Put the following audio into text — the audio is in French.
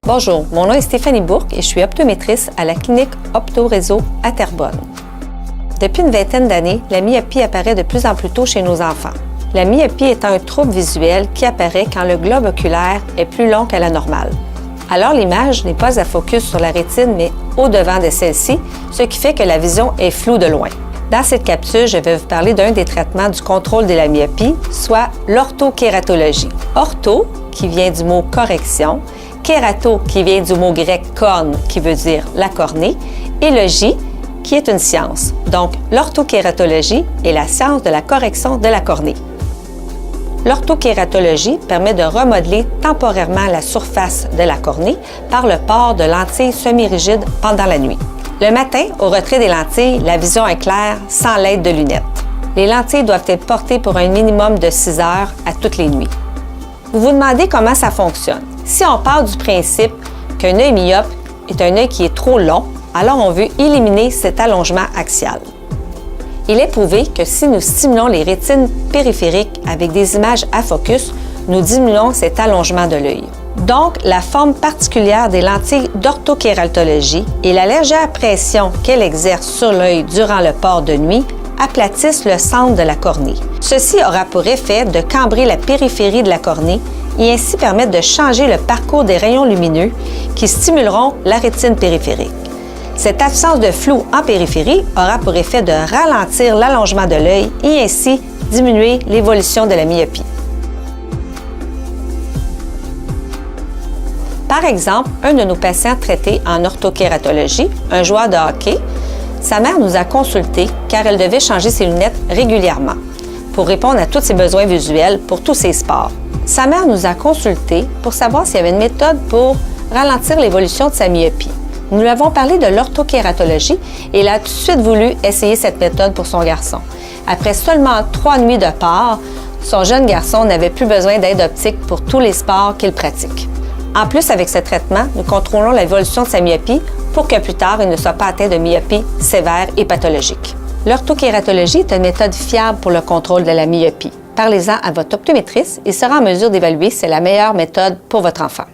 Bonjour, mon nom est Stéphanie Bourque et je suis optométriste à la clinique Opto-Réseau à Terrebonne. Depuis une vingtaine d'années, la myopie apparaît de plus en plus tôt chez nos enfants. La myopie est un trouble visuel qui apparaît quand le globe oculaire est plus long qu'à la normale. Alors l'image n'est pas à focus sur la rétine, mais au-devant de celle-ci, ce qui fait que la vision est floue de loin. Dans cette capsule, je vais vous parler d'un des traitements du contrôle de la myopie, soit l'orthokératologie. Ortho, qui vient du mot correction, kérato, qui vient du mot grec corne, qui veut dire la cornée, et logie, qui est une science. Donc, l'orthokératologie est la science de la correction de la cornée. L'orthokératologie permet de remodeler temporairement la surface de la cornée par le port de lentilles semi-rigides pendant la nuit. Le matin, au retrait des lentilles, la vision est claire sans l'aide de lunettes. Les lentilles doivent être portées pour un minimum de 6 heures à toutes les nuits. Vous vous demandez comment ça fonctionne. Si on part du principe qu'un œil myope est un œil qui est trop long, alors on veut éliminer cet allongement axial. Il est prouvé que si nous stimulons les rétines périphériques avec des images à focus, nous diminuons cet allongement de l'œil. Donc, la forme particulière des lentilles d'orthokératologie et la légère pression qu'elles exercent sur l'œil durant le port de nuit aplatissent le centre de la cornée. Ceci aura pour effet de cambrer la périphérie de la cornée et ainsi permettre de changer le parcours des rayons lumineux qui stimuleront la rétine périphérique. Cette absence de flou en périphérie aura pour effet de ralentir l'allongement de l'œil et ainsi diminuer l'évolution de la myopie. Par exemple, un de nos patients traités en orthokératologie, un joueur de hockey, sa mère nous a consultés car elle devait changer ses lunettes régulièrement pour répondre à tous ses besoins visuels pour tous ses sports. Sa mère nous a consultés pour savoir s'il y avait une méthode pour ralentir l'évolution de sa myopie. Nous lui avons parlé de l'orthokératologie et elle a tout de suite voulu essayer cette méthode pour son garçon. Après seulement 3 nuits de part, son jeune garçon n'avait plus besoin d'aide optique pour tous les sports qu'il pratique. En plus, avec ce traitement, nous contrôlons l'évolution de sa myopie pour que plus tard, il ne soit pas atteint de myopie sévère et pathologique. L'orthokératologie est une méthode fiable pour le contrôle de la myopie. Parlez-en à votre optométriste, il sera en mesure d'évaluer si c'est la meilleure méthode pour votre enfant.